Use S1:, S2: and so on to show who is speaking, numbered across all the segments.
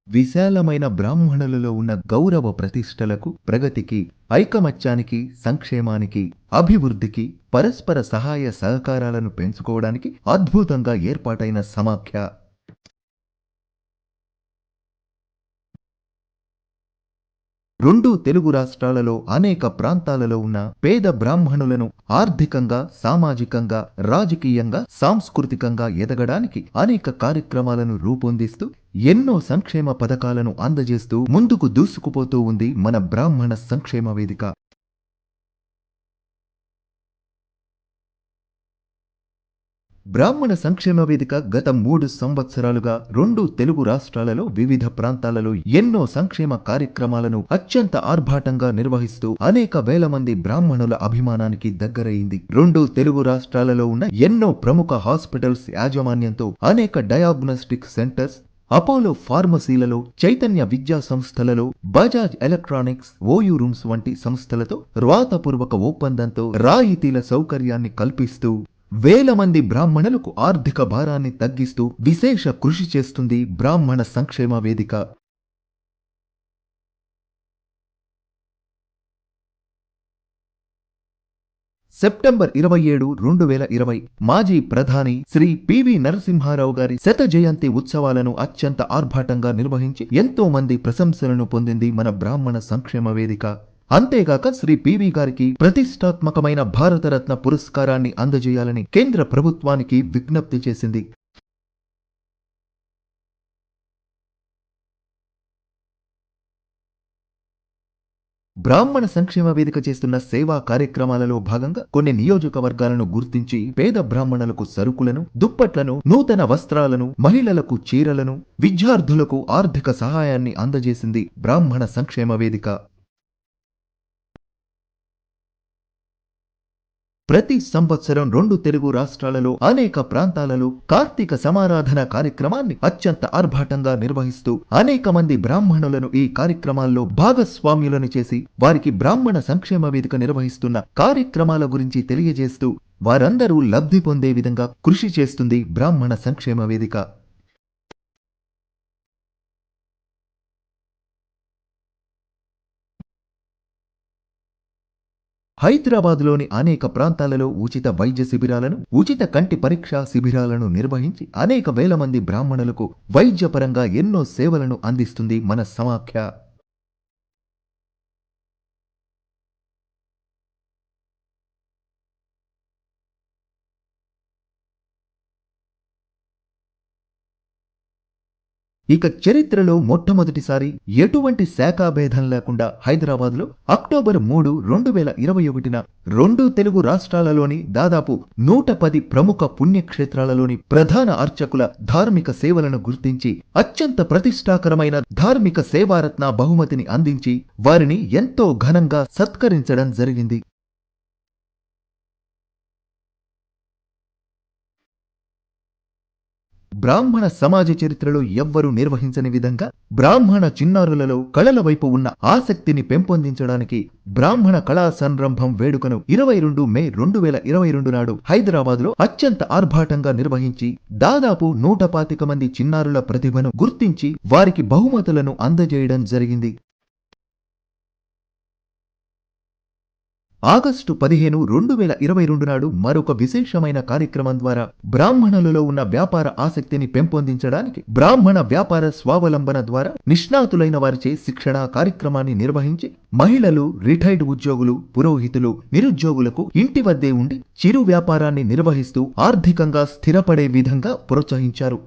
S1: విశాలమైన బ్రాహ్మణులలో ఉన్న గౌరవ ప్రతిష్టలకు, ప్రగతికి, ఐకమత్యానికి, సంక్షేమానికి, అభివృద్ధికి, పరస్పర సహాయ సహకారాలను పెంచుకోవడానికి అద్భుతంగా ఏర్పాటైన సమాఖ్య. రెండు తెలుగు రాష్ట్రాలలో అనేక ప్రాంతాలలో ఉన్న పేద బ్రాహ్మణులను ఆర్థికంగా, సామాజికంగా, రాజకీయంగా, సాంస్కృతికంగా ఎదగడానికి అనేక కార్యక్రమాలను రూపొందిస్తూ ఎన్నో సంక్షేమ పథకాలను అందజేస్తూ ముందుకు దూసుకుపోతూ ఉంది మన బ్రాహ్మణ సంక్షేమ వేదిక. బ్రాహ్మణ సంక్షేమ వేదిక గత 3 సంవత్సరాలుగా రెండు తెలుగు రాష్ట్రాలలో వివిధ ప్రాంతాలలో ఎన్నో సంక్షేమ కార్యక్రమాలను అత్యంత ఆర్భాటంగా నిర్వహిస్తూ అనేక వేల మంది బ్రాహ్మణుల అభిమానానికి దగ్గరయింది. రెండు తెలుగు రాష్ట్రాలలో ఉన్న ఎన్నో ప్రముఖ హాస్పిటల్స్ యాజమాన్యంతో అనేక డయాగ్నోస్టిక్ సెంటర్స్, అపోలో ఫార్మసీలలో, చైతన్య విద్యా సంస్థలలో, బజాజ్ ఎలక్ట్రానిక్స్, ఓయూ రూమ్స్ వంటి సంస్థలతో రాతపూర్వక ఒప్పందంతో రాయితీల సౌకర్యాన్ని కల్పిస్తూ వేల మంది బ్రాహ్మణులకు ఆర్థిక భారాన్ని తగ్గిస్తూ విశేష కృషి చేస్తుంది బ్రాహ్మణ సంక్షేమ వేదిక. సెప్టెంబర్ 27, 2020 మాజీ ప్రధాని శ్రీ పివి నరసింహారావు గారి శత జయంతి ఉత్సవాలను అత్యంత ఆర్భాటంగా నిర్వహించి ఎంతో మంది ప్రశంసలను పొందింది మన బ్రాహ్మణ సంక్షేమ వేదిక. అంతేగాక శ్రీ పివి గారికి ప్రతిష్టాత్మకమైన భారతరత్న పురస్కారాన్ని అందజేయాలని కేంద్ర ప్రభుత్వానికి విజ్ఞప్తి చేసింది. బ్రాహ్మణ సంక్షేమ వేదిక చేస్తున్న సేవా కార్యక్రమాలలో భాగంగా కొన్ని నియోజకవర్గాలను గుర్తించి పేద బ్రాహ్మణులకు సరుకులను, దుప్పట్లను, నూతన వస్త్రాలను, మహిళలకు చీరలను, విద్యార్థులకు ఆర్థిక సహాయాన్ని అందజేసింది బ్రాహ్మణ సంక్షేమ వేదిక. ప్రతి సంవత్సరం రెండు తెలుగు రాష్ట్రాలలో అనేక ప్రాంతాలలో కార్తీక సమారాధన కార్యక్రమాన్ని అత్యంత ఆర్భాటంగా నిర్వహిస్తూ అనేక మంది బ్రాహ్మణులను ఈ కార్యక్రమాల్లో భాగస్వామ్యులను చేసి వారికి బ్రాహ్మణ సంక్షేమ వేదిక నిర్వహిస్తున్న కార్యక్రమాల గురించి తెలియజేస్తూ వారందరూ లబ్ధి పొందే విధంగా కృషి చేస్తుంది బ్రాహ్మణ సంక్షేమ వేదిక. హైదరాబాద్లోని అనేక ప్రాంతాలలో ఉచిత వైద్య శిబిరాలను, ఉచిత కంటి పరీక్షా శిబిరాలను నిర్వహించి అనేక వేల మంది బ్రాహ్మణులకు వైద్యపరంగా ఎన్నో సేవలను అందిస్తుంది మన సమాఖ్య. ఇక చరిత్రలో మొట్టమొదటిసారి ఎటువంటి శాఖాభేదం లేకుండా హైదరాబాద్లో అక్టోబర్ 3, 2021న రెండు తెలుగు రాష్ట్రాలలోని దాదాపు 110 ప్రముఖ పుణ్యక్షేత్రాలలోని ప్రధాన అర్చకుల ధార్మిక సేవలను గుర్తించి అత్యంత ప్రతిష్టాకరమైన ధార్మిక సేవారత్న బహుమతిని అందించి వారిని ఎంతో ఘనంగా సత్కరించడం జరిగింది. బ్రాహ్మణ సమాజ చరిత్రలో ఎవ్వరూ నిర్వహించని విధంగా బ్రాహ్మణ చిన్నారులలో కళల వైపు ఉన్న ఆసక్తిని పెంపొందించడానికి బ్రాహ్మణ కళా సంరంభం వేడుకను 22 మే 2022 నాడు హైదరాబాద్లో అత్యంత ఆర్భాటంగా నిర్వహించి దాదాపు 125 మంది చిన్నారుల ప్రతిభను గుర్తించి వారికి బహుమతులను అందజేయడం జరిగింది. ఆగస్టు 15, 2022 నాడు మరొక విశేషమైన కార్యక్రమం ద్వారా బ్రాహ్మణులలో ఉన్న వ్యాపార ఆసక్తిని పెంపొందించడానికి బ్రాహ్మణ వ్యాపార స్వావలంబన ద్వారా నిష్ణాతులైన వారిచే శిక్షణా కార్యక్రమాన్ని నిర్వహించి మహిళలు, రిటైర్డ్ ఉద్యోగులు, పురోహితులు, నిరుద్యోగులకు ఇంటి వద్దే ఉండి చిరు వ్యాపారాన్ని నిర్వహిస్తూ ఆర్థికంగా స్థిరపడే విధంగా ప్రోత్సహించారు.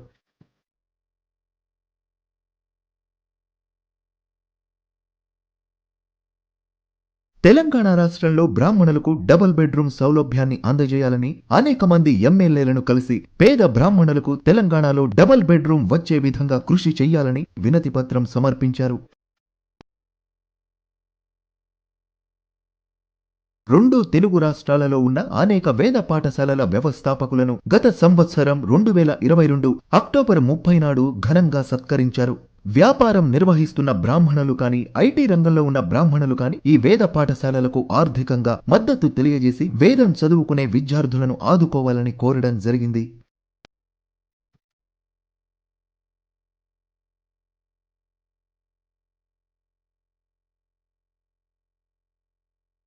S1: తెలంగాణ రాష్ట్రంలో బ్రాహ్మణులకు డబుల్ బెడ్రూమ్ సౌలభ్యాన్ని అందజేయాలని అనేక మంది ఎమ్మెల్యేలను కలిసి పేద బ్రాహ్మణులకు తెలంగాణలో డబుల్ బెడ్రూమ్ వచ్చే విధంగా కృషి చేయాలని వినతి పత్రం సమర్పించారు. రెండు తెలుగు రాష్ట్రాలలో ఉన్న అనేక వేద పాఠశాలల వ్యవస్థాపకులను గత సంవత్సరం 2022 అక్టోబర్ 30 నాడు ఘనంగా సత్కరించారు. వ్యాపారం నిర్వహిస్తున్న బ్రాహ్మణులు కాని, ఐటీ రంగంలో ఉన్న బ్రాహ్మణులు కాని ఈ వేద పాఠశాలలకు ఆర్థికంగా మద్దతు తెలియజేసి వేదం చదువుకునే విద్యార్థులను ఆదుకోవాలని కోరడం జరిగింది.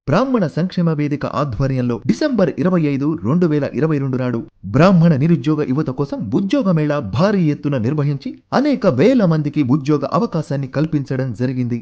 S1: బ్రాహ్మణ సంక్షేమ వేదిక ఆధ్వర్యంలో డిసెంబర్ 25, 2022 నాడు బ్రాహ్మణ నిరుద్యోగ యువత కోసం ఉద్యోగ మేళా భారీ ఎత్తున నిర్వహించి అనేక వేల మందికి ఉద్యోగ అవకాశాన్ని కల్పించడం జరిగింది.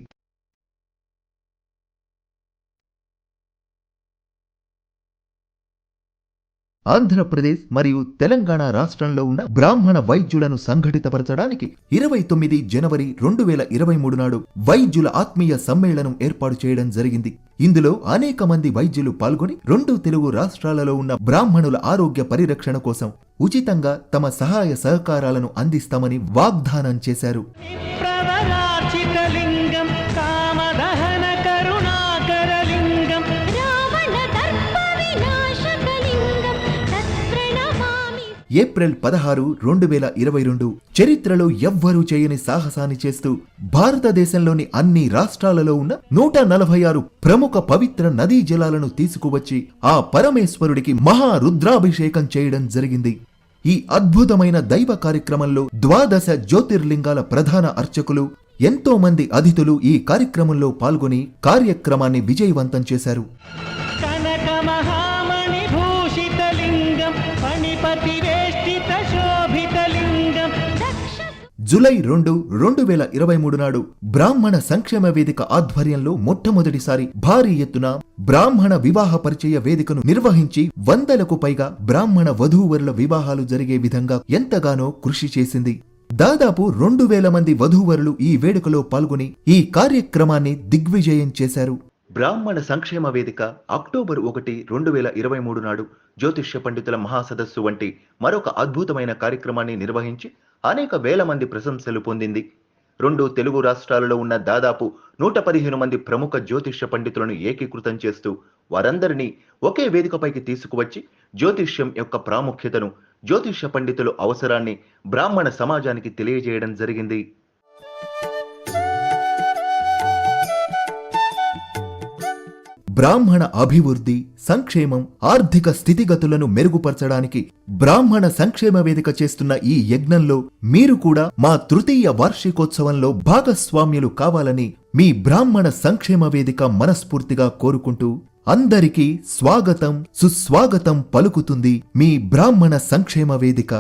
S1: ఆంధ్రప్రదేశ్ మరియు తెలంగాణ రాష్ట్రంలో ఉన్న బ్రాహ్మణ వైద్యులను సంఘటితపరచడానికి 29 జనవరి 2023 నాడు వైద్యుల ఆత్మీయ సమ్మేళనం ఏర్పాటు చేయడం జరిగింది. ఇందులో అనేక మంది వైద్యులు పాల్గొని 2 తెలుగు రాష్ట్రాలలో ఉన్న బ్రాహ్మణుల ఆరోగ్య పరిరక్షణ కోసం ఉచితంగా తమ సహాయ సహకారాలను అందిస్తామని వాగ్దానం చేశారు. ఏప్రిల్ 16, 2022 చరిత్రలో ఎవ్వరూ చేయని సాహసాన్ని చేస్తూ భారతదేశంలోని అన్ని రాష్ట్రాలలో ఉన్న 146 ప్రముఖ పవిత్ర నదీ జలాలను తీసుకువచ్చి ఆ పరమేశ్వరుడికి మహారుద్రాభిషేకం చేయడం జరిగింది. ఈ అద్భుతమైన దైవ కార్యక్రమంలో 12 జ్యోతిర్లింగాల ప్రధాన అర్చకులు, ఎంతో మంది అతిథులు ఈ కార్యక్రమంలో పాల్గొని కార్యక్రమాన్ని విజయవంతం చేశారు. జూలై 2, 2023 నాడు బ్రాహ్మణ సంక్షేమ వేదిక ఆధ్వర్యంలో మొట్టమొదటిసారి భారీ ఎత్తున బ్రాహ్మణ వివాహ పరిచయ వేదికను నిర్వహించి 100లకు పైగా బ్రాహ్మణ వధూవరుల వివాహాలు జరిగే విధంగా ఎంతగానో కృషి చేసింది. దాదాపు 2000 మంది వధూవరులు ఈ వేడుకలో పాల్గొని ఈ కార్యక్రమాన్ని దిగ్విజయం చేశారు. బ్రాహ్మణ సంక్షేమ వేదిక అక్టోబర్ 1, 2023 నాడు జ్యోతిష్య పండితుల మహాసదస్సు వంటి మరొక అద్భుతమైన కార్యక్రమాన్ని నిర్వహించి అనేక వేల మంది ప్రశంసలు పొందింది. 2 తెలుగు రాష్ట్రాలలో ఉన్న దాదాపు 115 మంది ప్రముఖ జ్యోతిష్య పండితులను ఏకీకృతం చేస్తూ వారందరినీ ఒకే వేదికపైకి తీసుకువచ్చి జ్యోతిష్యం యొక్క ప్రాముఖ్యతను, జ్యోతిష్య పండితుల అవసరాన్ని బ్రాహ్మణ సమాజానికి తెలియజేయడం జరిగింది. బ్రాహ్మణ అభివృద్ధి, సంక్షేమం, ఆర్థిక స్థితిగతులను మెరుగుపరచడానికి బ్రాహ్మణ సంక్షేమ వేదిక చేస్తున్న ఈ యజ్ఞంలో మీరు కూడా మా తృతీయ వార్షికోత్సవంలో భాగస్వామ్యులు కావాలని మీ బ్రాహ్మణ సంక్షేమ వేదిక మనస్ఫూర్తిగా కోరుకుంటూ అందరికీ స్వాగతం, సుస్వాగతం పలుకుతుంది మీ బ్రాహ్మణ సంక్షేమ వేదిక.